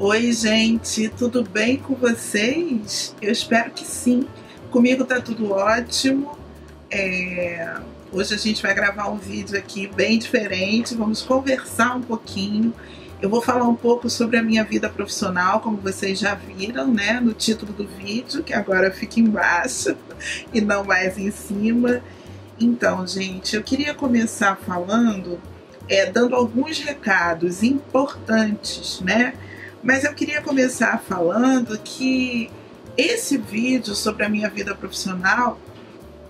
Oi, gente, tudo bem com vocês? Eu espero que sim. Comigo tá tudo ótimo. Hoje a gente vai gravar um vídeo aqui bem diferente. Vamos conversar um pouquinho. Eu vou falar um pouco sobre a minha vida profissional, como vocês já viram, né, no título do vídeo, que agora fica embaixo e não mais em cima. Então, gente, eu queria começar falando, dando alguns recados importantes, né? Mas eu queria começar falando que esse vídeo sobre a minha vida profissional,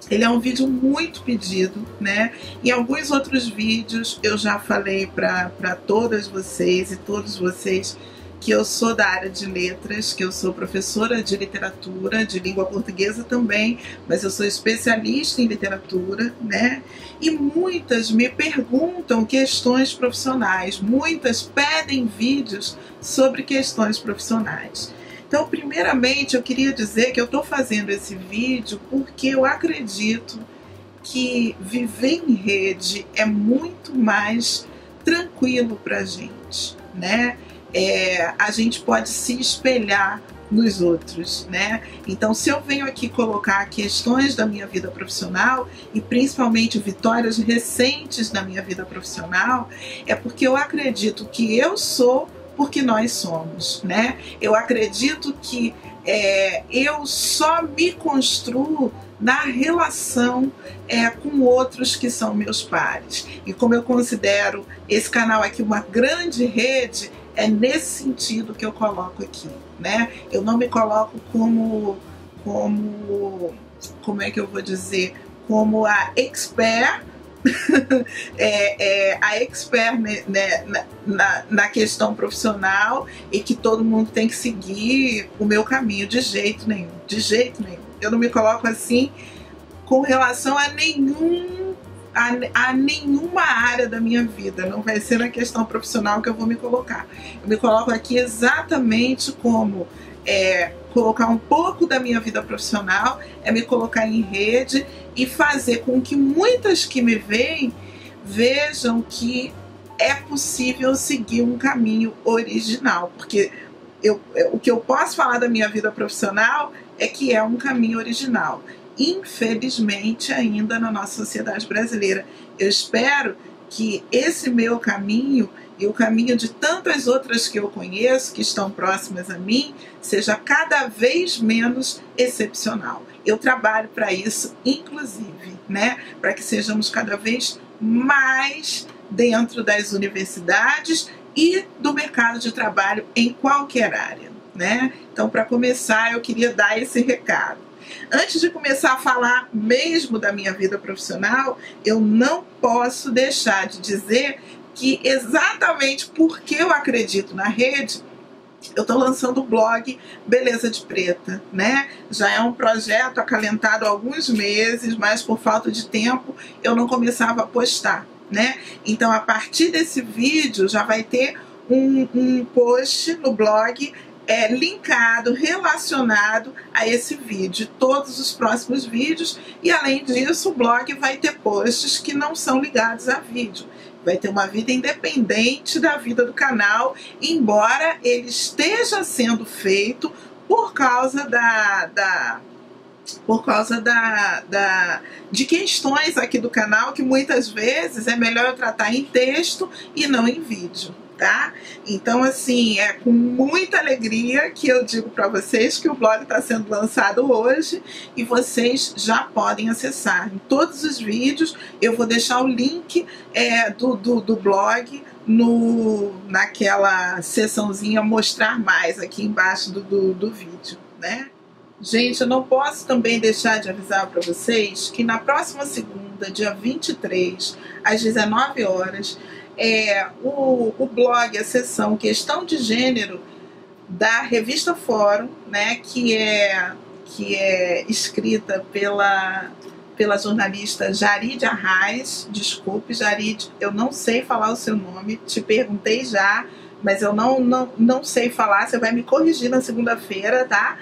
ele é um vídeo muito pedido, né? Em alguns outros vídeos eu já falei para todas vocês e todos vocês que eu sou da área de letras, que eu sou professora de literatura, de língua portuguesa também, mas eu sou especialista em literatura, né? E muitas me perguntam questões profissionais, muitas pedem vídeos sobre questões profissionais. Então, primeiramente, eu queria dizer que eu estou fazendo esse vídeo porque eu acredito que viver em rede é muito mais tranquilo para a gente, né? A gente pode se espelhar nos outros, né? Então, se eu venho aqui colocar questões da minha vida profissional e principalmente vitórias recentes da minha vida profissional, é porque eu acredito que eu sou porque nós somos, né? Eu acredito que eu só me construo na relação com outros que são meus pares. E como eu considero esse canal aqui uma grande rede, é nesse sentido que eu coloco aqui, né? Eu não me coloco como é que eu vou dizer? Como a expert, a expert, né, na questão profissional e que todo mundo tem que seguir o meu caminho, de jeito nenhum, de jeito nenhum. Eu não me coloco assim com relação a nenhuma área da minha vida, não vai ser na questão profissional que eu vou me colocar. Eu me coloco aqui exatamente como colocar um pouco da minha vida profissional, me colocar em rede e fazer com que muitas que me veem vejam que é possível seguir um caminho original, porque o que eu posso falar da minha vida profissional é que é um caminho original. Infelizmente, ainda na nossa sociedade brasileira. Eu espero que esse meu caminho e o caminho de tantas outras que eu conheço, que estão próximas a mim, seja cada vez menos excepcional. Eu trabalho para isso, inclusive, né? Para que sejamos cada vez mais dentro das universidades e do mercado de trabalho em qualquer área, né? Então, para começar, eu queria dar esse recado. Antes de começar a falar mesmo da minha vida profissional, eu não posso deixar de dizer que exatamente porque eu acredito na rede, eu estou lançando o blog Beleza de Preta, né? Já é um projeto acalentado há alguns meses, mas por falta de tempo eu não começava a postar, né? Então, a partir desse vídeo já vai ter um post no blog linkado, relacionado a esse vídeo, todos os próximos vídeos, e além disso o blog vai ter posts que não são ligados a vídeo. Vai ter uma vida independente da vida do canal, embora ele esteja sendo feito por causa de questões aqui do canal que muitas vezes é melhor eu tratar em texto e não em vídeo. Tá? Então, assim, é com muita alegria que eu digo para vocês que o blog está sendo lançado hoje e vocês já podem acessar. Em todos os vídeos eu vou deixar o link do blog naquela seçãozinha mostrar mais aqui embaixo do vídeo, né? Gente, eu não posso também deixar de avisar para vocês que na próxima segunda, dia 23, às 19 horas, o blog, a seção Questão de Gênero da revista Fórum, né, que é escrita pela jornalista Jarid Arraes. Desculpe, Jarid, eu não sei falar o seu nome, te perguntei já, mas eu não sei falar, você vai me corrigir na segunda-feira, tá?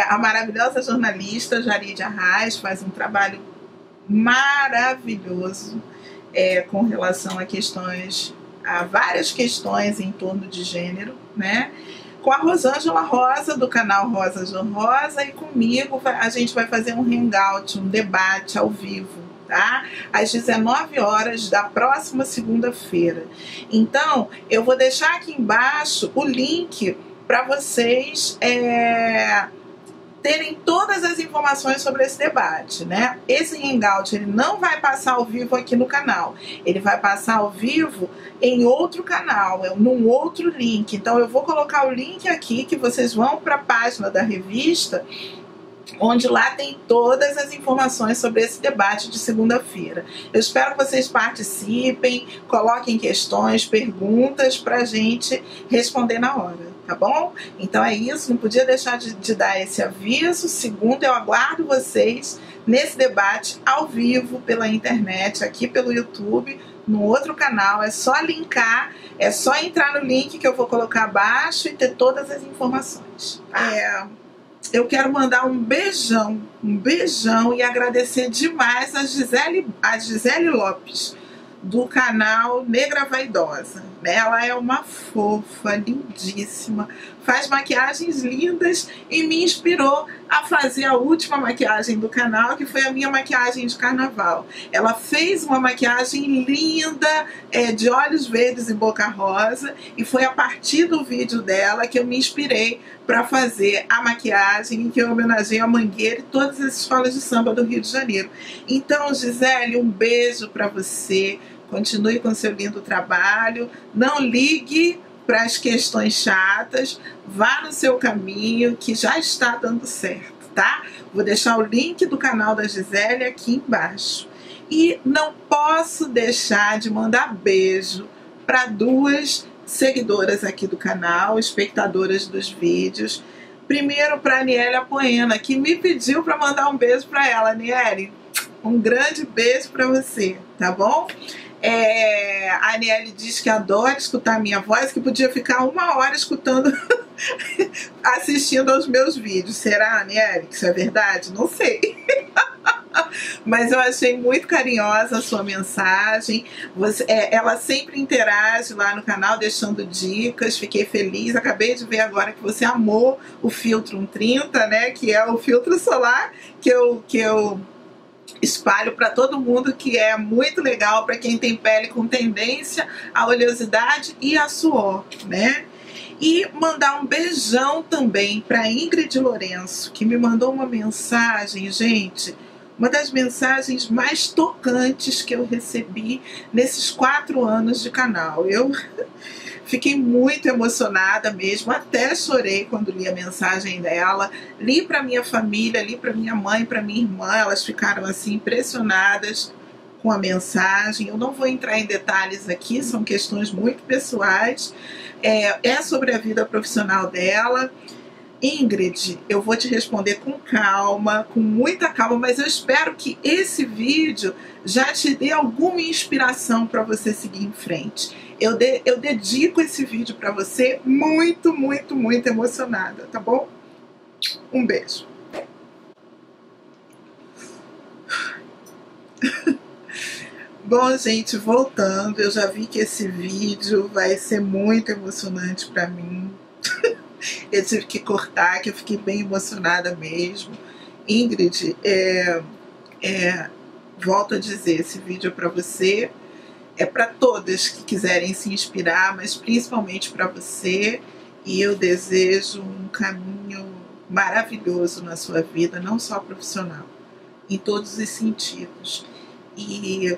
A maravilhosa jornalista Jarid Arraes faz um trabalho maravilhoso com relação a questões a várias questões em torno de gênero, né? Com a Rosângela Rosa, do canal Rosângela Rosa, e comigo a gente vai fazer um hangout, um debate ao vivo, tá? Às 19 horas da próxima segunda-feira. Então, eu vou deixar aqui embaixo o link para vocês terem todas as informações sobre esse debate, né? Esse hangout, ele não vai passar ao vivo aqui no canal, ele vai passar ao vivo em outro canal, num outro link. Então eu vou colocar o link aqui, que vocês vão para a página da revista, onde lá tem todas as informações sobre esse debate de segunda-feira. Eu espero que vocês participem, coloquem questões, perguntas para a gente responder na hora, tá bom? Então é isso, não podia deixar de dar esse aviso. Segunda, eu aguardo vocês nesse debate ao vivo pela internet, aqui pelo YouTube, no outro canal. É só linkar, é só entrar no link que eu vou colocar abaixo e ter todas as informações. Eu quero mandar um beijão e agradecer demais a Gisele Lopes, do canal Negra Vaidosa. Ela é uma fofa, lindíssima, faz maquiagens lindas e me inspirou a fazer a última maquiagem do canal, que foi a minha maquiagem de carnaval. Ela fez uma maquiagem linda, de olhos verdes e boca rosa, e foi a partir do vídeo dela que eu me inspirei para fazer a maquiagem, em que eu homenageei a Mangueira e todas as escolas de samba do Rio de Janeiro. Então, Gisele, um beijo para você. Continue com seu lindo trabalho. Não ligue para as questões chatas. Vá no seu caminho, que já está dando certo, tá? Vou deixar o link do canal da Gisele aqui embaixo. E não posso deixar de mandar beijo para duas seguidoras aqui do canal, espectadoras dos vídeos. Primeiro para a Aniele Apoena, que me pediu para mandar um beijo para ela. Aniele, um grande beijo para você, tá bom? A Aniele diz que adora escutar a minha voz, que podia ficar 1 hora escutando, assistindo aos meus vídeos. Será, Aniele, que isso é verdade? Não sei. Mas eu achei muito carinhosa a sua mensagem. Ela sempre interage lá no canal, deixando dicas. Fiquei feliz. Acabei de ver agora que você amou o filtro 130, né? Que é o filtro solar que eu espalho para todo mundo, que é muito legal para quem tem pele com tendência à oleosidade e a suor, né? E mandar um beijão também para Ingrid Lourenço, que me mandou uma mensagem, gente, uma das mensagens mais tocantes que eu recebi nesses 4 anos de canal. Eu fiquei muito emocionada mesmo, até chorei quando li a mensagem dela. Li para minha família, li para minha mãe, para minha irmã, elas ficaram assim impressionadas com a mensagem. Eu não vou entrar em detalhes aqui, são questões muito pessoais. É sobre a vida profissional dela. Ingrid, eu vou te responder com calma, com muita calma, mas eu espero que esse vídeo já te dê alguma inspiração para você seguir em frente. Eu dedico esse vídeo para você muito, muito, muito emocionada, tá bom? Um beijo. Bom, gente, voltando, eu já vi que esse vídeo vai ser muito emocionante para mim. Eu tive que cortar, que eu fiquei bem emocionada mesmo. Ingrid, volto a dizer, esse vídeo é para você, é para todas que quiserem se inspirar, mas principalmente para você. E eu desejo um caminho maravilhoso na sua vida, não só profissional, em todos os sentidos. E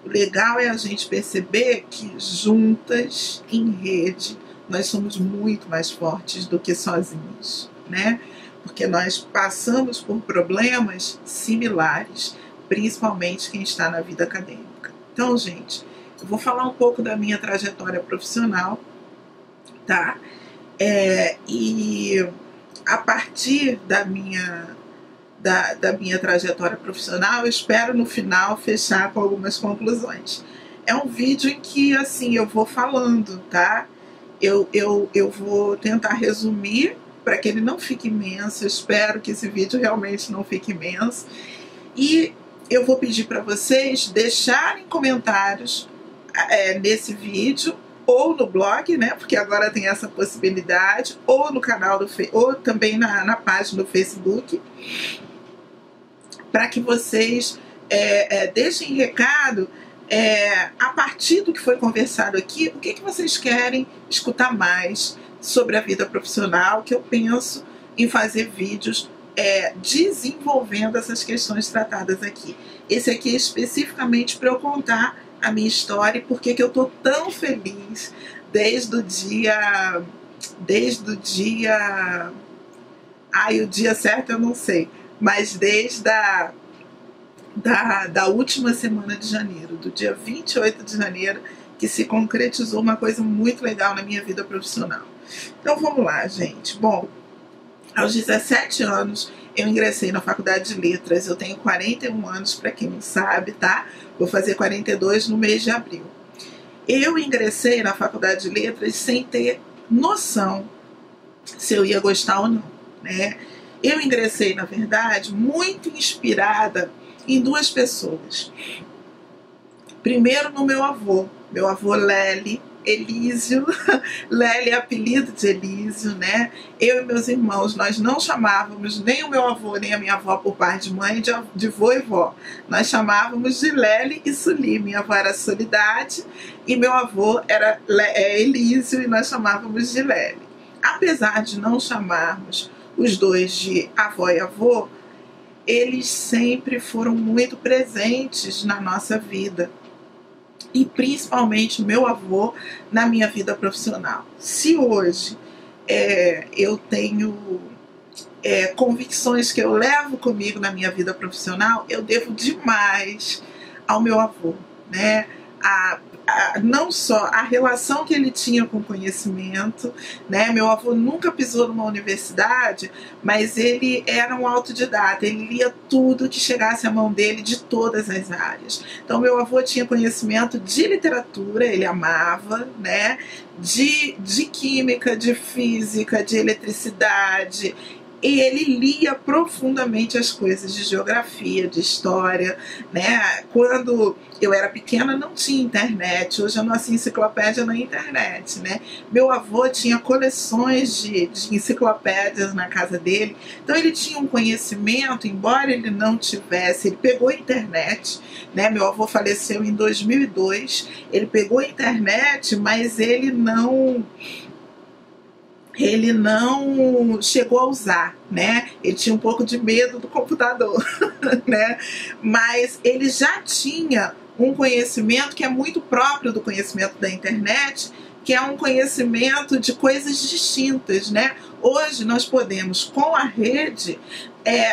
o legal é a gente perceber que juntas, em rede, nós somos muito mais fortes do que sozinhos, né? Porque nós passamos por problemas similares, principalmente quem está na vida acadêmica. Então, gente, eu vou falar um pouco da minha trajetória profissional, tá? E a partir da minha trajetória profissional, eu espero no final fechar com algumas conclusões. É um vídeo em que, assim, eu vou falando, tá? Eu vou tentar resumir para que ele não fique imenso. Eu espero que esse vídeo realmente não fique imenso. E eu vou pedir para vocês deixarem comentários nesse vídeo, ou no blog, né, porque agora tem essa possibilidade, ou no canal ou também na página do Facebook, para que vocês deixem recado a partir do que foi conversado aqui, o que vocês querem escutar mais sobre a vida profissional, que eu penso em fazer vídeos desenvolvendo essas questões tratadas aqui. Esse aqui é especificamente para eu contar a minha história e por que eu estou tão feliz desde o dia... o dia certo eu não sei, mas desde da última semana de janeiro, do dia 28 de janeiro, que se concretizou uma coisa muito legal na minha vida profissional. Então vamos lá, gente. Bom, aos 17 anos eu ingressei na Faculdade de Letras. Eu tenho 41 anos, para quem não sabe, tá? Vou fazer 42 no mês de abril. Eu ingressei na Faculdade de Letras sem ter noção se eu ia gostar ou não, né? Eu ingressei, na verdade, muito inspirada em duas pessoas. Primeiro no meu avô Lely, Elísio, Lely é apelido de Elísio, né? Eu e meus irmãos, nós não chamávamos nem o meu avô nem a minha avó por parte de mãe de vô e vó. Nós chamávamos de Lely e Suli. Minha avó era Solidade e meu avô era Elísio e nós chamávamos de Lely. Apesar de não chamarmos os dois de avó e avô, eles sempre foram muito presentes na nossa vida. E principalmente meu avô na minha vida profissional. Se hoje eu tenho convicções que eu levo comigo na minha vida profissional, eu devo demais ao meu avô, né? Não só a relação que ele tinha com o conhecimento, né? Meu avô nunca pisou numa universidade, mas ele era um autodidata, ele lia tudo que chegasse à mão dele de todas as áreas. Então meu avô tinha conhecimento de literatura, ele amava, né? De química, de física, de eletricidade. E ele lia profundamente as coisas de geografia, de história, né? Quando eu era pequena não tinha internet, hoje a nossa enciclopédia na internet, né? Meu avô tinha coleções de enciclopédias na casa dele, então ele tinha um conhecimento, embora ele não tivesse, ele pegou a internet, né? Meu avô faleceu em 2002, ele pegou a internet, mas ele não chegou a usar, né? Ele tinha um pouco de medo do computador, né? Mas ele já tinha um conhecimento que é muito próprio do conhecimento da internet, que é um conhecimento de coisas distintas, né? Hoje nós podemos, com a rede,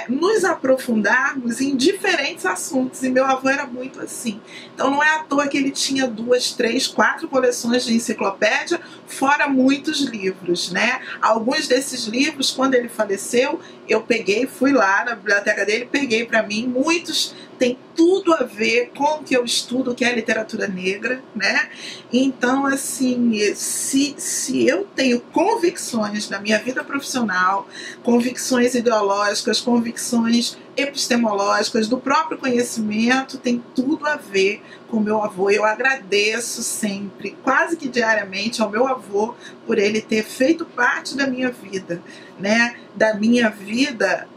nos aprofundarmos em diferentes assuntos, e meu avô era muito assim. Então não é à toa que ele tinha 2, 3, 4 coleções de enciclopédia, fora muitos livros, né? Alguns desses livros, quando ele faleceu, eu peguei, fui lá na biblioteca dele, peguei para mim, muitos têm tudo a ver com o que eu estudo, que é a literatura negra, né? Então, assim, se eu tenho convicções na minha vida profissional, convicções ideológicas, convicções epistemológicas, do próprio conhecimento, tem tudo a ver com meu avô. Eu agradeço sempre, quase que diariamente, ao meu avô por ele ter feito parte da minha vida, né? Da minha vida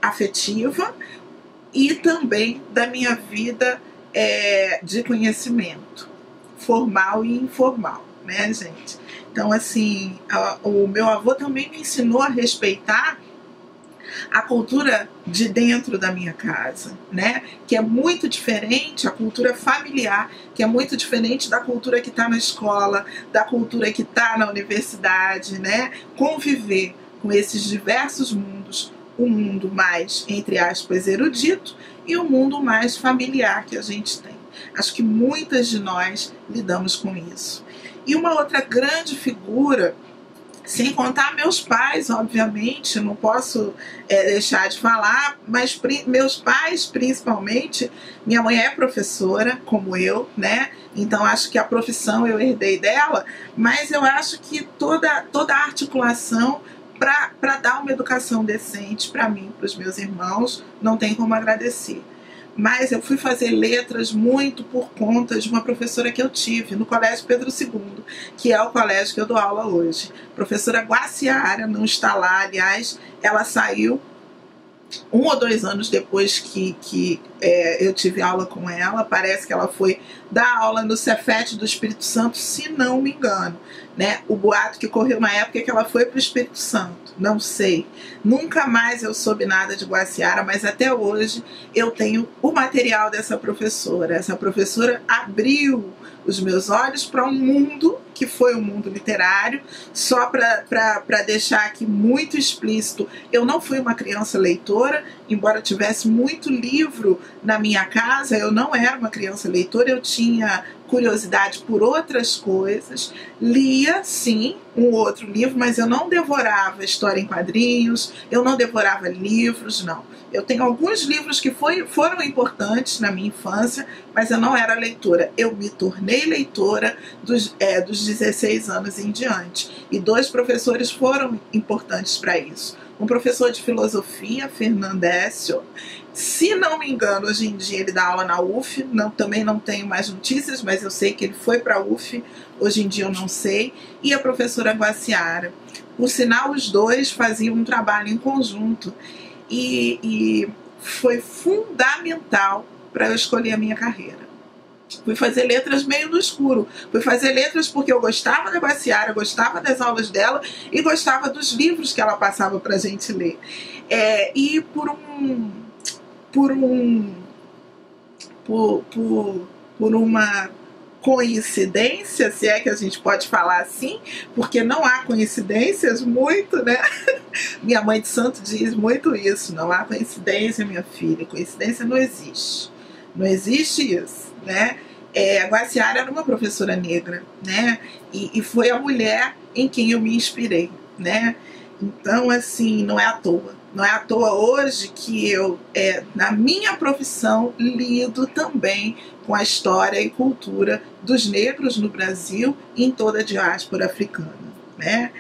afetiva e também da minha vida de conhecimento, formal e informal, né, gente? Então, assim, o meu avô também me ensinou a respeitar a cultura de dentro da minha casa, né? Que é muito diferente, a cultura familiar, que é muito diferente da cultura que está na escola, da cultura que está na universidade, né? Conviver com esses diversos mundos, o mundo mais, entre aspas, erudito e o mundo mais familiar que a gente tem. Acho que muitas de nós lidamos com isso. E uma outra grande figura, sem contar meus pais, obviamente, não posso deixar de falar, mas meus pais, principalmente, minha mãe é professora, como eu, né? Então acho que a profissão eu herdei dela, mas eu acho que toda a articulação para dar uma educação decente para mim, para os meus irmãos, não tem como agradecer. mas eu fui fazer letras muito por conta de uma professora que eu tive no Colégio Pedro II, que é o colégio que eu dou aula hoje. Professora Guaciara, não está lá, aliás, ela saiu 1 ou 2 anos depois que eu tive aula com ela. Parece que ela foi dar aula no Cefet do Espírito Santo, se não me engano, né? O boato que correu na época é que ela foi para o Espírito Santo, não sei. Nunca mais eu soube nada de Guaciara, mas até hoje eu tenho o material dessa professora. Essa professora abriu os meus olhos para um mundo que foi o mundo literário. Só para deixar aqui muito explícito, eu não fui uma criança leitora, embora tivesse muito livro na minha casa, eu não era uma criança leitora, eu tinha curiosidade por outras coisas, lia sim um outro livro, mas eu não devorava história em quadrinhos, eu não devorava livros, não. Eu tenho alguns livros que foram importantes na minha infância, mas eu não era leitora. Eu me tornei leitora dos 16 anos em diante. E 2 professores foram importantes para isso. Um professor de filosofia, Fernandécio, se não me engano, hoje em dia ele dá aula na UF, também não tenho mais notícias, mas eu sei que ele foi para a UF, hoje em dia eu não sei, e a professora Guaciara. Por sinal, os 2 faziam um trabalho em conjunto, e foi fundamental para eu escolher a minha carreira. Fui fazer letras meio no escuro. Fui fazer letras porque eu gostava da Guaciara, gostava das aulas dela e gostava dos livros que ela passava pra gente ler. E por uma coincidência, se é que a gente pode falar assim, porque não há coincidências muito, né? Minha mãe de santo diz muito isso, não há coincidência, minha filha, coincidência não existe. Não existe isso, né? A Guaciara era uma professora negra, né? E foi a mulher em quem eu me inspirei, né? Então, assim, não é à toa. Não é à toa hoje que eu, na minha profissão, lido também com a história e cultura dos negros no Brasil e em toda a diáspora africana, né?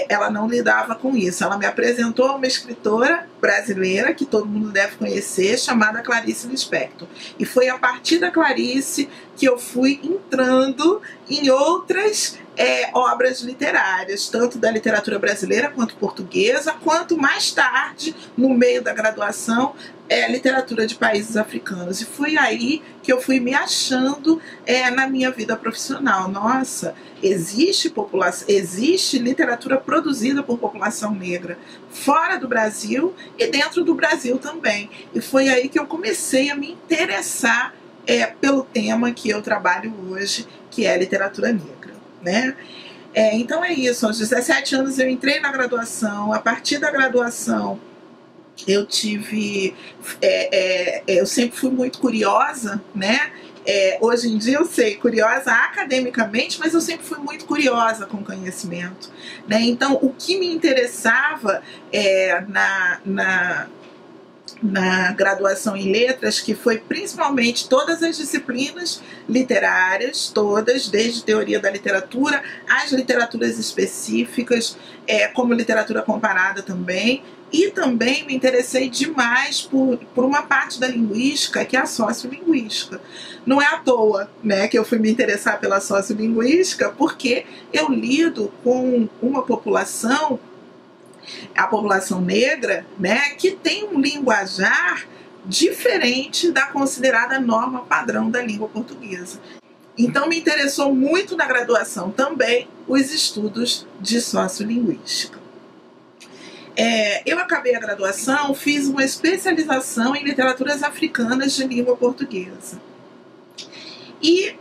Ela não lidava com isso. Ela me apresentou a uma escritora brasileira que todo mundo deve conhecer, chamada Clarice Lispector. E foi a partir da Clarice que eu fui entrando em outras obras literárias, tanto da literatura brasileira quanto portuguesa, quanto mais tarde, no meio da graduação, literatura de países africanos. E foi aí que eu fui me achando na minha vida profissional. Nossa, existe literatura produzida por população negra fora do Brasil e dentro do Brasil também. E foi aí que eu comecei a me interessar pelo tema que eu trabalho hoje, que é a literatura negra, né? Então é isso, aos 17 anos eu entrei na graduação. A partir da graduação eu eu sempre fui muito curiosa, né? Hoje em dia eu sei, curiosa academicamente, mas eu sempre fui muito curiosa com conhecimento, né? Então o que me interessava na graduação em letras, que foi principalmente todas as disciplinas literárias, todas, desde teoria da literatura, as literaturas específicas, como literatura comparada também, e também me interessei demais por uma parte da linguística, que é a sociolinguística. Não é à toa, né, que eu fui me interessar pela sociolinguística, porque eu lido com uma população, a população negra, né, que tem um linguajar diferente da considerada norma padrão da língua portuguesa. Então me interessou muito na graduação também os estudos de sociolinguística. Eu acabei a graduação, fiz uma especialização em literaturas africanas de língua portuguesa. E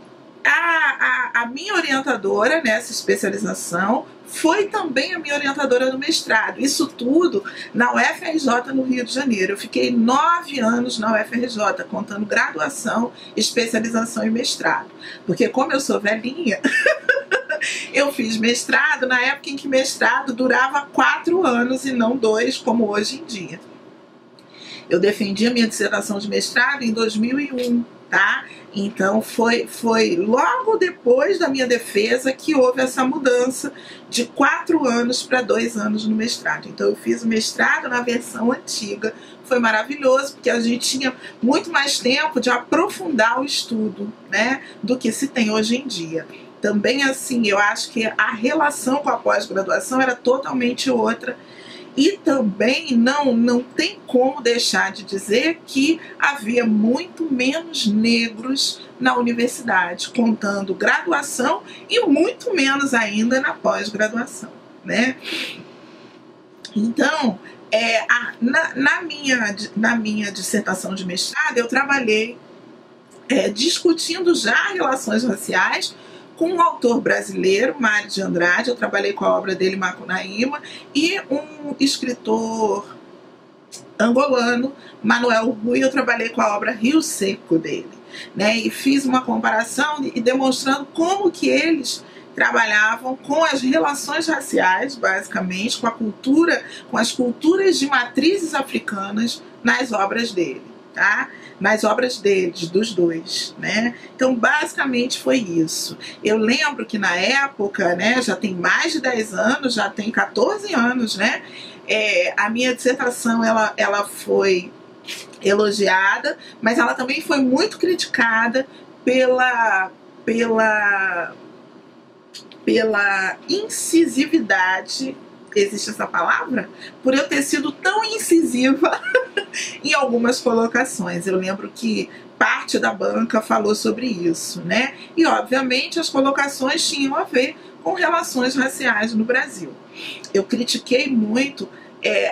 a minha orientadora nessa especialização foi também a minha orientadora no mestrado. Isso tudo na UFRJ, no Rio de Janeiro. Eu fiquei 9 anos na UFRJ, contando graduação, especialização e mestrado. Porque como eu sou velhinha, eu fiz mestrado na época em que mestrado durava 4 anos e não 2, como hoje em dia. Eu defendi a minha dissertação de mestrado em 2001. tá? Então foi logo depois da minha defesa que houve essa mudança de 4 anos para 2 anos no mestrado. Então eu fiz o mestrado na versão antiga, foi maravilhoso, porque a gente tinha muito mais tempo de aprofundar o estudo, né, do que se tem hoje em dia. Também assim, eu acho que a relação com a pós-graduação era totalmente outra. E também não tem como deixar de dizer que havia muito menos negros na universidade, contando graduação e muito menos ainda na pós-graduação, né? Então, na minha dissertação de mestrado, eu trabalhei discutindo já relações raciais com um autor brasileiro, Mário de Andrade. Eu trabalhei com a obra dele, Macunaíma, e um escritor angolano, Manuel Rui. Eu trabalhei com a obra Rio Seco dele, né? E fiz uma comparação e demonstrando como que eles trabalhavam com as relações raciais, basicamente, com a cultura, com as culturas de matrizes africanas nas obras dele, tá? Nas obras deles, dos dois, né? Então, basicamente foi isso. Eu lembro que na época, né, já tem mais de 10 anos, já tem 14 anos, né? A minha dissertação, ela foi elogiada, mas ela também foi muito criticada pela incisividade, existe essa palavra? Por eu ter sido tão incisiva em algumas colocações. Eu lembro que parte da banca falou sobre isso, né? E, obviamente, as colocações tinham a ver com relações raciais no Brasil. Eu critiquei muito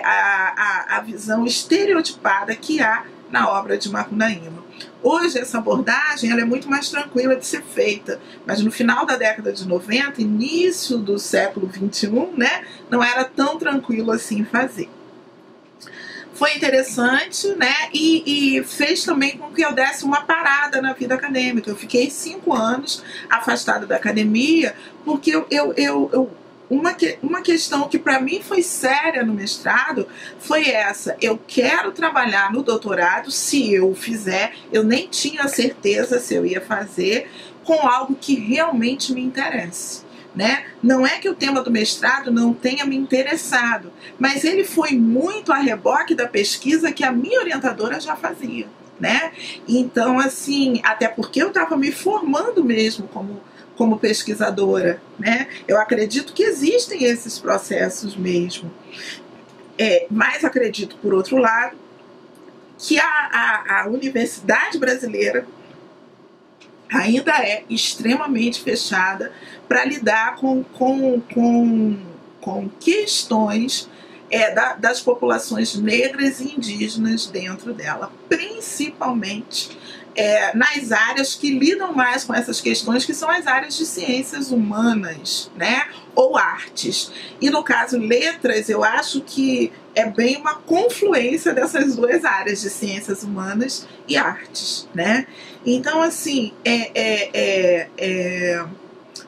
a visão estereotipada que há na obra de Macunaíma. Hoje essa abordagem ela é muito mais tranquila de ser feita, mas no final da década de 90, início do século 21, né, não era tão tranquilo assim fazer. Foi interessante, né, e fez também com que eu desse uma parada na vida acadêmica. Eu fiquei 5 anos afastada da academia, porque uma questão que para mim foi séria no mestrado foi essa: eu quero trabalhar no doutorado, se eu fizer, eu nem tinha certeza se eu ia fazer, com algo que realmente me interesse, né? Não é que o tema do mestrado não tenha me interessado, mas ele foi muito a reboque da pesquisa que a minha orientadora já fazia, né? Então, assim, até porque eu estava me formando mesmo como pesquisadora, né? Eu acredito que existem esses processos mesmo. Mas acredito, por outro lado, que a universidade brasileira ainda é extremamente fechada para lidar com questões das populações negras e indígenas dentro dela, principalmente nas áreas que lidam mais com essas questões, que são as áreas de ciências humanas, né, ou artes. E no caso letras, eu acho que é bem uma confluência dessas duas áreas, de ciências humanas e artes, né? Então, assim,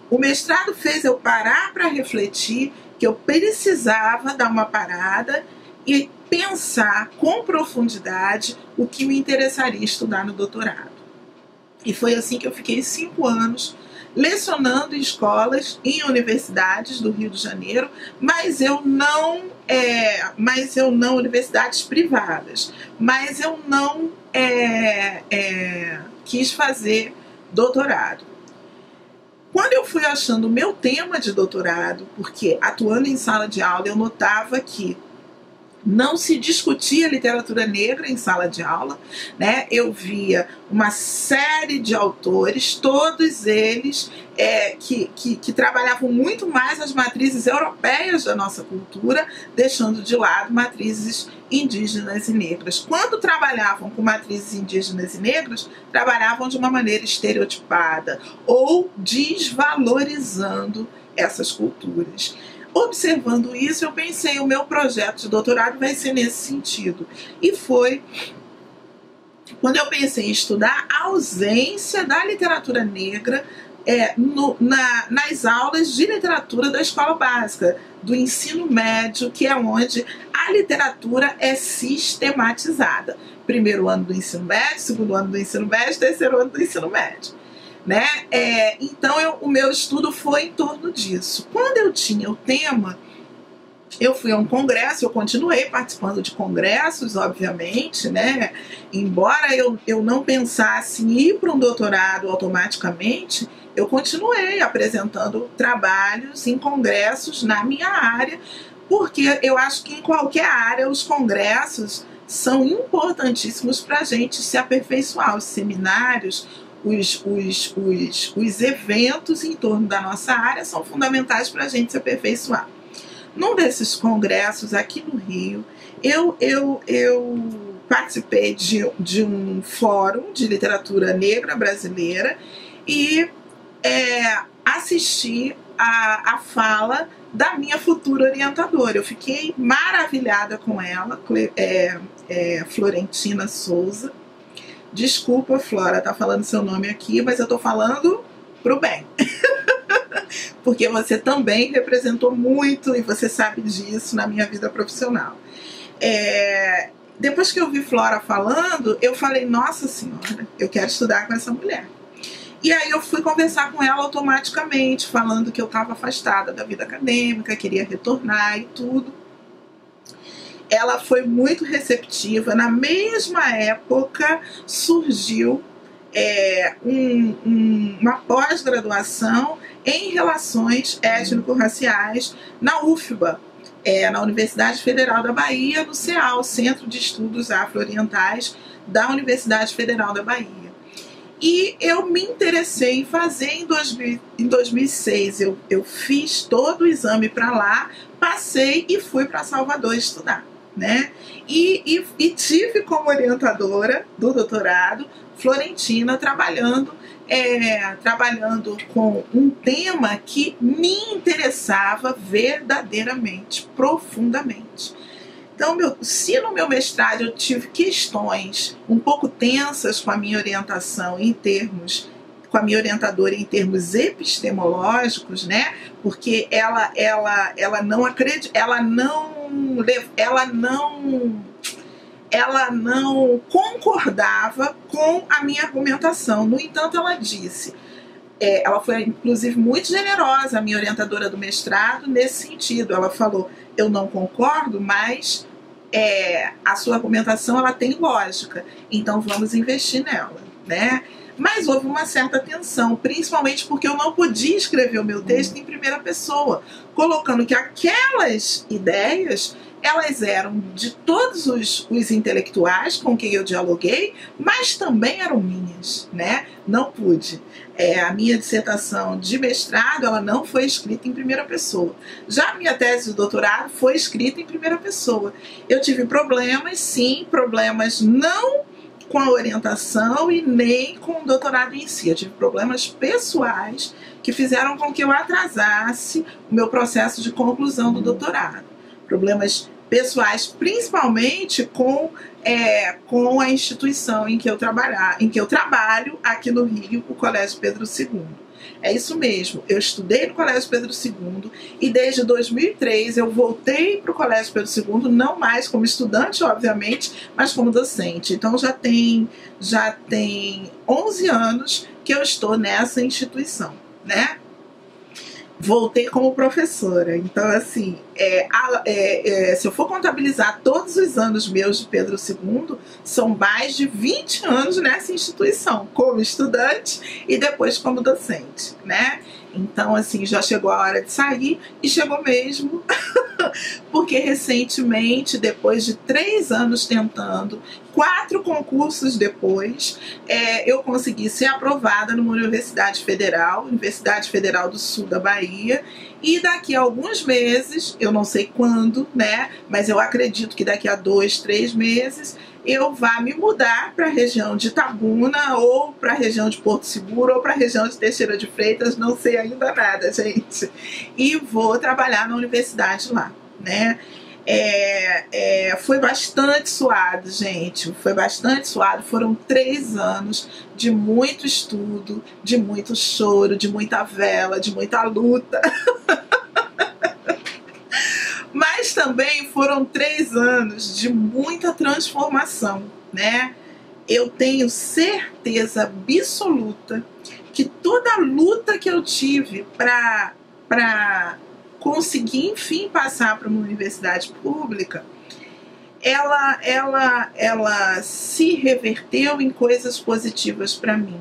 o mestrado fez eu parar para refletir que eu precisava dar uma parada e pensar com profundidade o que me interessaria estudar no doutorado. E foi assim que eu fiquei 5 anos lecionando em escolas, em universidades do Rio de Janeiro, mas eu não universidades privadas, mas eu não quis fazer doutorado. Quando eu fui achando o meu tema de doutorado, porque atuando em sala de aula eu notava que não se discutia literatura negra em sala de aula, né? Eu via uma série de autores, todos eles que trabalhavam muito mais as matrizes europeias da nossa cultura, deixando de lado matrizes indígenas e negras. Quando trabalhavam com matrizes indígenas e negras, trabalhavam de uma maneira estereotipada ou desvalorizando essas culturas. Observando isso, eu pensei, o meu projeto de doutorado vai ser nesse sentido. E foi quando eu pensei em estudar, a ausência da literatura negra nas aulas de literatura da escola básica, do ensino médio, que é onde a literatura é sistematizada. Primeiro ano do ensino médio, segundo ano do ensino médio, terceiro ano do ensino médio. Né? Então o meu estudo foi em torno disso. Quando eu tinha o tema, eu fui a um congresso, eu continuei participando de congressos, obviamente, né? Embora eu não pensasse em ir para um doutorado automaticamente, eu continuei apresentando trabalhos em congressos na minha área, porque eu acho que em qualquer área os congressos são importantíssimos para a gente se aperfeiçoar. Os seminários, os eventos em torno da nossa área são fundamentais para a gente se aperfeiçoar. Num desses congressos aqui no Rio, eu participei de um fórum de literatura negra brasileira e assisti a fala da minha futura orientadora. Eu fiquei maravilhada com ela, Florentina Souza. Desculpa, Flora, tá falando seu nome aqui, mas eu tô falando pro bem. Porque você também representou muito, e você sabe disso, na minha vida profissional. Depois que eu vi Flora falando, eu falei, nossa senhora, eu quero estudar com essa mulher. E aí eu fui conversar com ela automaticamente, falando que eu estava afastada da vida acadêmica, queria retornar e tudo. Ela foi muito receptiva. Na mesma época surgiu uma pós-graduação em relações étnico-raciais na UFBA, na Universidade Federal da Bahia, no CEAL, Centro de Estudos Afro-Orientais da Universidade Federal da Bahia. E eu me interessei em fazer em 2006. Eu fiz todo o exame para lá, passei e fui para Salvador estudar, né? E tive como orientadora do doutorado Florentina, trabalhando com um tema que me interessava verdadeiramente, profundamente. Então, se no meu mestrado eu tive questões um pouco tensas com a minha orientação com a minha orientadora em termos epistemológicos, né? Porque ela não concordava com a minha argumentação. No entanto, ela disse, ela foi inclusive muito generosa, a minha orientadora do mestrado, nesse sentido. Ela falou, eu não concordo, mas a sua argumentação ela tem lógica, então vamos investir nela, né? Mas houve uma certa tensão, principalmente porque eu não podia escrever o meu texto em primeira pessoa, colocando que aquelas ideias elas eram de todos os intelectuais com quem eu dialoguei, mas também eram minhas, né? Não pude. A minha dissertação de mestrado, ela não foi escrita em primeira pessoa. Já a minha tese de doutorado foi escrita em primeira pessoa. Eu tive problemas, sim, problemas não com a orientação e nem com o doutorado em si. Eu tive problemas pessoais que fizeram com que eu atrasasse o meu processo de conclusão do doutorado. Problemas pessoais, principalmente com a instituição em que eu trabalho aqui no Rio, o Colégio Pedro II. É isso mesmo, eu estudei no Colégio Pedro II e desde 2003 eu voltei para o Colégio Pedro II, não mais como estudante, obviamente, mas como docente. Então já tem 11 anos que eu estou nessa instituição, né? Voltei como professora. Então, assim, se eu for contabilizar todos os anos meus de Pedro II, são mais de 20 anos nessa instituição, como estudante e depois como docente, né? Então, assim, já chegou a hora de sair, e chegou mesmo, porque recentemente, depois de 3 anos tentando, 4 concursos depois, eu consegui ser aprovada numa Universidade Federal do Sul da Bahia, e daqui a alguns meses, eu não sei quando, né, mas eu acredito que daqui a 2, 3 meses, eu vá me mudar para a região de Itabuna, ou para a região de Porto Seguro, ou para a região de Teixeira de Freitas, não sei ainda nada, gente. E vou trabalhar na universidade lá, né? Foi bastante suado, gente. Foi bastante suado. Foram 3 anos de muito estudo, de muito choro, de muita vela, de muita luta. Mas também foram 3 anos de muita transformação, né? Eu tenho certeza absoluta que toda a luta que eu tive para conseguir, enfim, passar para uma universidade pública, ela se reverteu em coisas positivas para mim.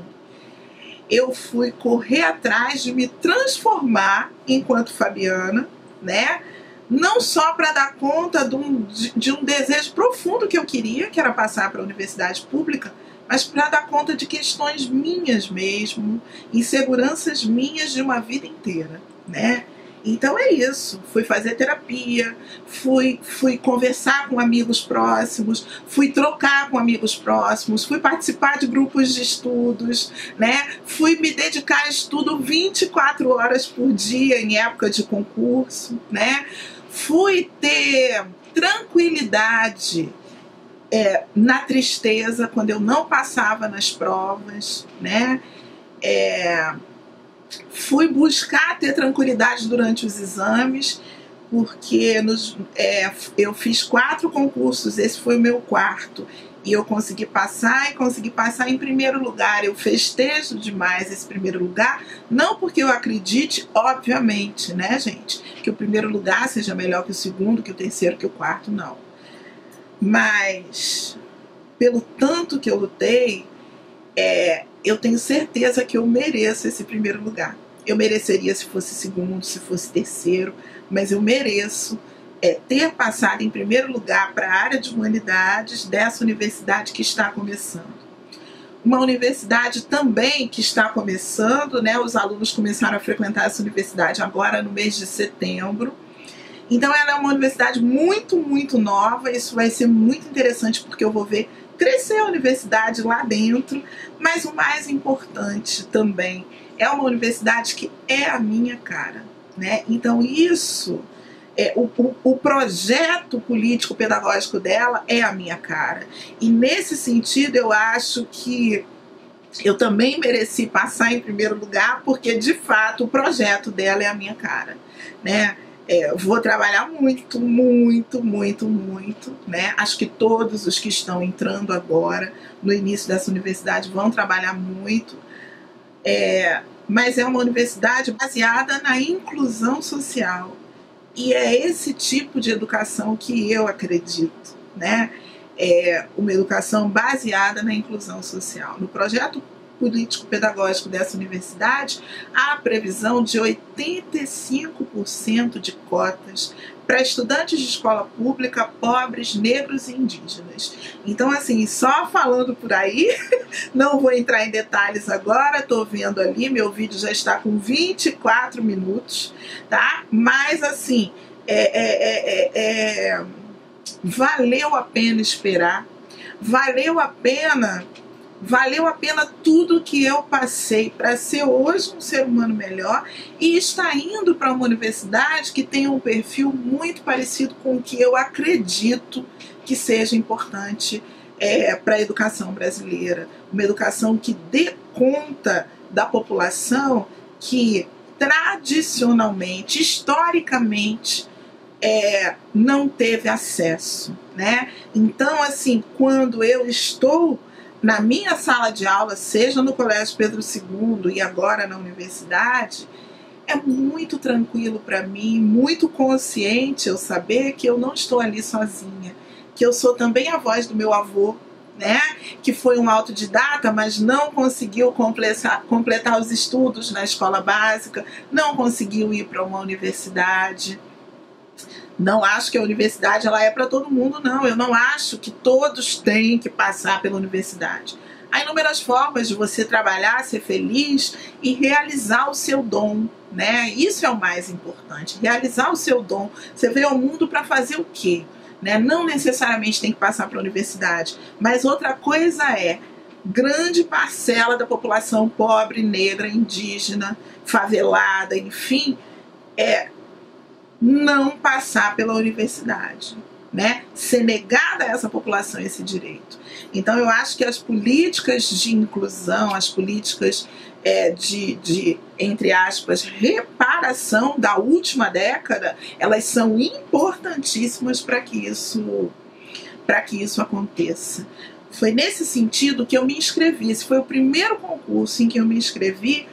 Eu fui correr atrás de me transformar enquanto Fabiana, né? Não só para dar conta de um desejo profundo que eu queria, que era passar para a universidade pública, mas para dar conta de questões minhas mesmo, inseguranças minhas de uma vida inteira, né? Então é isso, fui fazer terapia, fui conversar com amigos próximos, fui trocar com amigos próximos, fui participar de grupos de estudos, né? Fui me dedicar a estudo 24 horas por dia em época de concurso, né? Fui ter tranquilidade na tristeza quando eu não passava nas provas, né? Fui buscar ter tranquilidade durante os exames, porque eu fiz 4 concursos, esse foi o meu 4, e eu consegui passar em primeiro lugar. Eu festejo demais esse primeiro lugar, não porque eu acredite, obviamente, né, gente, que o primeiro lugar seja melhor que o segundo, que o terceiro, que o quarto, não. Mas, pelo tanto que eu lutei, eu tenho certeza que eu mereço esse primeiro lugar. Eu mereceria se fosse segundo, se fosse terceiro, mas eu mereço ter passado em primeiro lugar para a área de humanidades dessa universidade que está começando. Uma universidade também que está começando, né? Os alunos começaram a frequentar essa universidade agora no mês de setembro. Então ela é uma universidade muito, muito nova. Isso vai ser muito interessante porque eu vou ver crescer a universidade lá dentro, mas o mais importante também é uma universidade que é a minha cara, né? Então isso, o projeto político-pedagógico dela é a minha cara. E nesse sentido eu acho que eu também mereci passar em primeiro lugar, porque de fato o projeto dela é a minha cara, né? Vou trabalhar muito, muito, muito, muito, né? Acho que todos os que estão entrando agora no início dessa universidade vão trabalhar muito, mas é uma universidade baseada na inclusão social, e é esse tipo de educação que eu acredito, né? Uma educação baseada na inclusão social. No projeto político-pedagógico dessa universidade, há a previsão de 85% de cotas para estudantes de escola pública pobres, negros e indígenas. Então, assim, só falando por aí, não vou entrar em detalhes agora, estou vendo ali, meu vídeo já está com 24 minutos, tá? Mas, assim, valeu a pena esperar, valeu a pena tudo que eu passei para ser hoje um ser humano melhor, e estar indo para uma universidade que tem um perfil muito parecido com o que eu acredito que seja importante para a educação brasileira. Uma educação que dê conta da população que tradicionalmente, historicamente, não teve acesso, né? Então, assim, quando eu estou na minha sala de aula, seja no Colégio Pedro II e agora na universidade, é muito tranquilo para mim, muito consciente eu saber que eu não estou ali sozinha, que eu sou também a voz do meu avô, né? Que foi um autodidata, mas não conseguiu completar os estudos na escola básica, não conseguiu ir para uma universidade. Não acho que a universidade ela é para todo mundo, não. Eu não acho que todos têm que passar pela universidade. Há inúmeras formas de você trabalhar, ser feliz e realizar o seu dom, né? Isso é o mais importante, realizar o seu dom. Você veio ao mundo para fazer o quê? Né? Não necessariamente tem que passar para a universidade, mas outra coisa grande parcela da população pobre, negra, indígena, favelada, enfim, não passar pela universidade, né? Ser negada a essa população esse direito. Então eu acho que as políticas de inclusão, as políticas entre aspas, reparação da última década, elas são importantíssimas para que isso aconteça. Foi nesse sentido que eu me inscrevi. Esse foi o primeiro concurso em que eu me inscrevi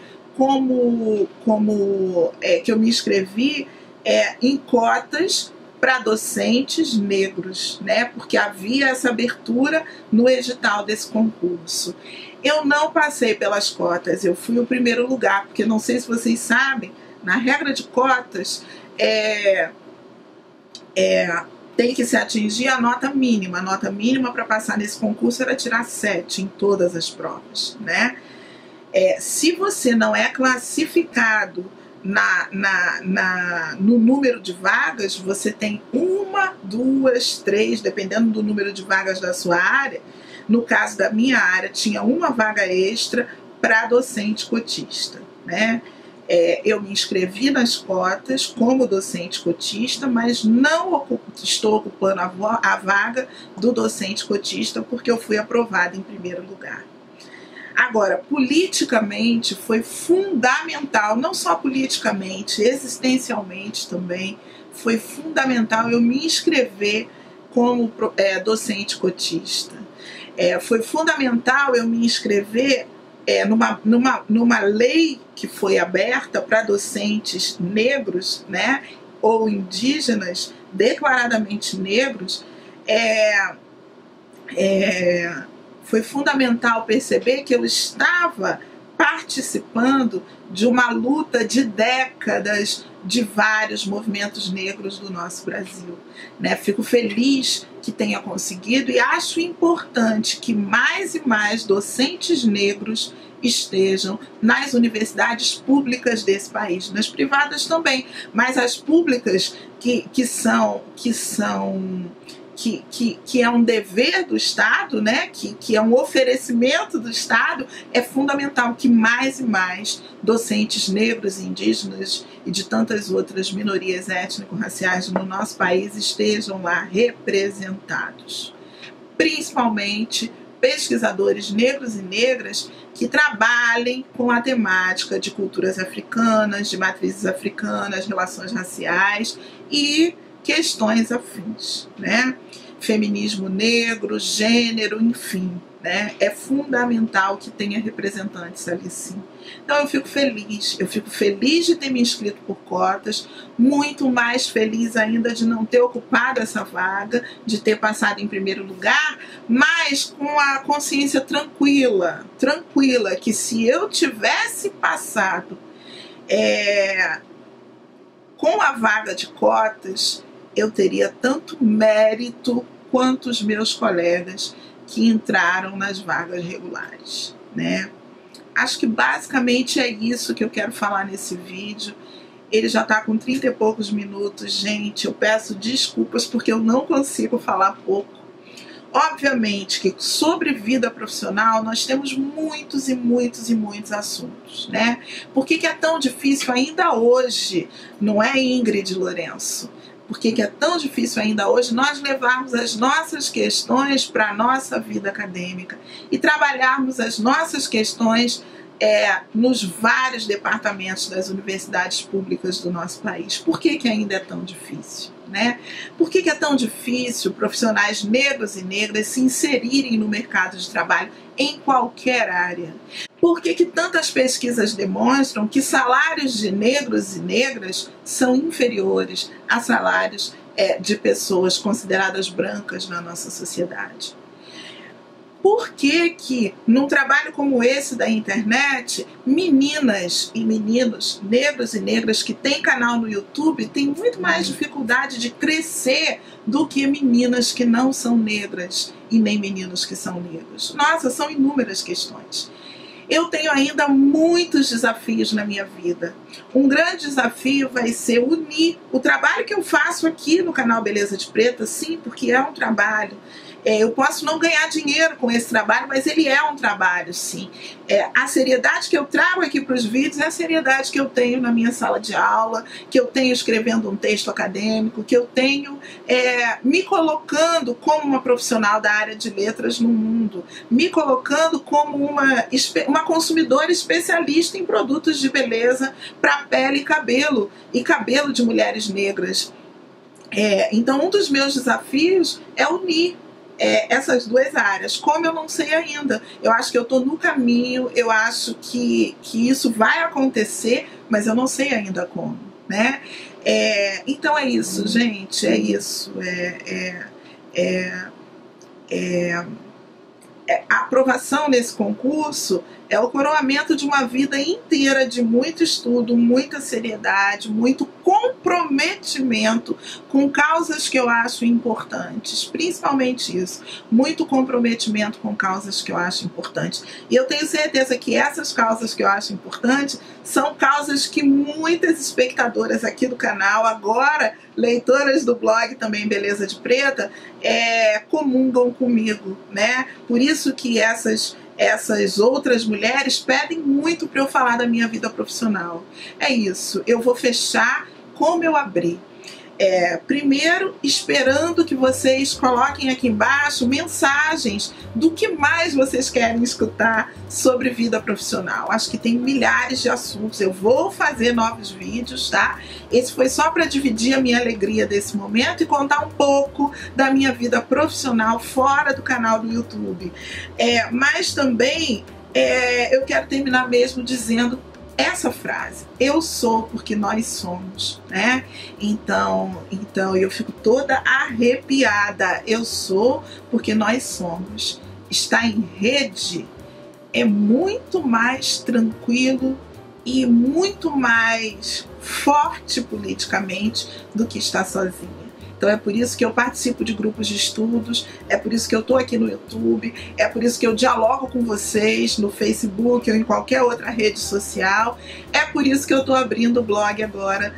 em cotas para docentes negros, né? Porque havia essa abertura no edital desse concurso. Eu não passei pelas cotas, eu fui o primeiro lugar, porque não sei se vocês sabem, na regra de cotas, tem que se atingir a nota mínima. A nota mínima para passar nesse concurso era tirar 7 em todas as provas, né? Se você não é classificado no número de vagas, você tem 1, 2, 3, dependendo do número de vagas da sua área. No caso da minha área, tinha uma vaga extra para docente cotista, né? Eu me inscrevi nas cotas como docente cotista, mas não estou ocupando a vaga do docente cotista porque eu fui aprovada em primeiro lugar. Agora, politicamente foi fundamental, não só politicamente, existencialmente também, foi fundamental eu me inscrever como docente cotista. Foi fundamental eu me inscrever numa lei que foi aberta para docentes negros, né, ou indígenas, declaradamente negros. Foi fundamental perceber que eu estava participando de uma luta de décadas de vários movimentos negros do nosso Brasil, né? Fico feliz que tenha conseguido e acho importante que mais e mais docentes negros estejam nas universidades públicas desse país, nas privadas também, mas as públicas que é um dever do Estado, né? que é um oferecimento do Estado, é fundamental que mais e mais docentes negros, indígenas e de tantas outras minorias étnico-raciais no nosso país estejam lá representados. Principalmente pesquisadores negros e negras que trabalhem com a temática de culturas africanas, de matrizes africanas, relações raciais e questões afins, né? Feminismo negro, gênero, enfim, né? É fundamental que tenha representantes ali, sim. Então eu fico feliz de ter me inscrito por cotas, muito mais feliz ainda de não ter ocupado essa vaga, de ter passado em primeiro lugar, mas com a consciência tranquila, que se eu tivesse passado com a vaga de cotas, eu teria tanto mérito quanto os meus colegas que entraram nas vagas regulares, né? Acho que basicamente é isso que eu quero falar nesse vídeo. Ele já está com 30 e poucos minutos, gente. Eu peço desculpas porque eu não consigo falar pouco. Obviamente que sobre vida profissional nós temos muitos e muitos e muitos assuntos, né? Por que é tão difícil ainda hoje, não é, Ingrid Lourenço? Por que é tão difícil ainda hoje nós levarmos as nossas questões para a nossa vida acadêmica e trabalharmos as nossas questões nos vários departamentos das universidades públicas do nosso país? Por que ainda é tão difícil, né? Por que é tão difícil profissionais negros e negras se inserirem no mercado de trabalho em qualquer área? Por que tantas pesquisas demonstram que salários de negros e negras são inferiores a salários de pessoas consideradas brancas na nossa sociedade? Por que num trabalho como esse da internet, meninas e meninos negros e negras que têm canal no YouTube têm muito mais dificuldade de crescer do que meninas que não são negras e nem meninos que são negros? Nossa, são inúmeras questões. Eu tenho ainda muitos desafios na minha vida. Um grande desafio vai ser unir o trabalho que eu faço aqui no canal Beleza de Preta, sim, porque é um trabalho Eu posso não ganhar dinheiro com esse trabalho, mas ele é um trabalho, sim. A seriedade que eu trago aqui para os vídeos é a seriedade que eu tenho na minha sala de aula, que eu tenho escrevendo um texto acadêmico, que eu tenho me colocando como uma profissional da área de letras no mundo, me colocando como uma consumidora especialista em produtos de beleza para pele e cabelo de mulheres negras. Então, um dos meus desafios é unir essas duas áreas. Como eu não sei ainda, eu acho que eu estou no caminho, eu acho que isso vai acontecer, mas eu não sei ainda como, né? Então é isso, gente, é isso. A aprovação nesse concurso é o coroamento de uma vida inteira de muito estudo, muita seriedade, muito comprometimento com causas que eu acho importantes, principalmente isso, muito comprometimento com causas que eu acho importantes. E eu tenho certeza que essas causas que eu acho importantes são causas que muitas espectadoras aqui do canal, agora leitoras do blog também Beleza de Preta, comungam comigo, né? Por isso que essas outras mulheres pedem muito para eu falar da minha vida profissional. É isso, eu vou fechar como eu abri. Primeiro, esperando que vocês coloquem aqui embaixo mensagens do que mais vocês querem escutar sobre vida profissional. Acho que tem milhares de assuntos. Eu vou fazer novos vídeos, tá? Esse foi só para dividir a minha alegria desse momento e contar um pouco da minha vida profissional fora do canal do YouTube. Mas também eu quero terminar mesmo dizendo essa frase: eu sou porque nós somos, né? Então eu fico toda arrepiada. Eu sou porque nós somos. Estar em rede é muito mais tranquilo e muito mais forte politicamente do que estar sozinha. Então é por isso que eu participo de grupos de estudos, é por isso que eu estou aqui no YouTube, é por isso que eu dialogo com vocês no Facebook ou em qualquer outra rede social, é por isso que eu estou abrindo o blog agora,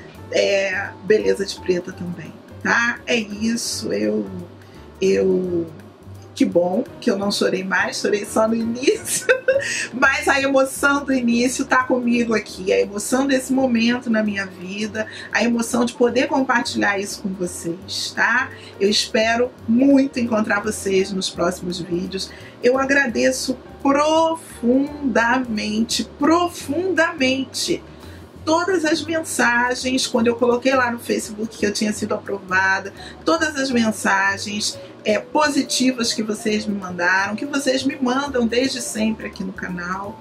Beleza de Preta também, tá? É isso, que bom que eu não chorei mais, chorei só no início, mas a emoção do início tá comigo aqui, a emoção desse momento na minha vida, a emoção de poder compartilhar isso com vocês, tá? Eu espero muito encontrar vocês nos próximos vídeos. Eu agradeço profundamente todas as mensagens, quando eu coloquei lá no Facebook que eu tinha sido aprovada, todas as mensagens positivas que vocês me mandaram, que vocês me mandam desde sempre aqui no canal.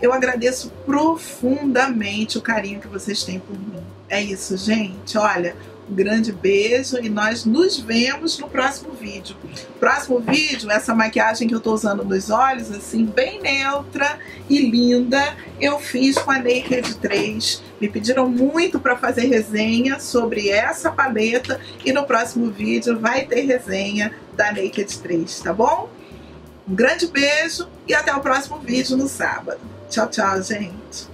Eu agradeço profundamente o carinho que vocês têm por mim. É isso, gente. Olha, um grande beijo e nós nos vemos no próximo vídeo. Próximo vídeo, essa maquiagem que eu tô usando nos olhos, assim, bem neutra e linda, eu fiz com a Naked 3. Me pediram muito para fazer resenha sobre essa paleta e no próximo vídeo vai ter resenha da Naked 3, tá bom? Um grande beijo e até o próximo vídeo no sábado. Tchau, tchau, gente!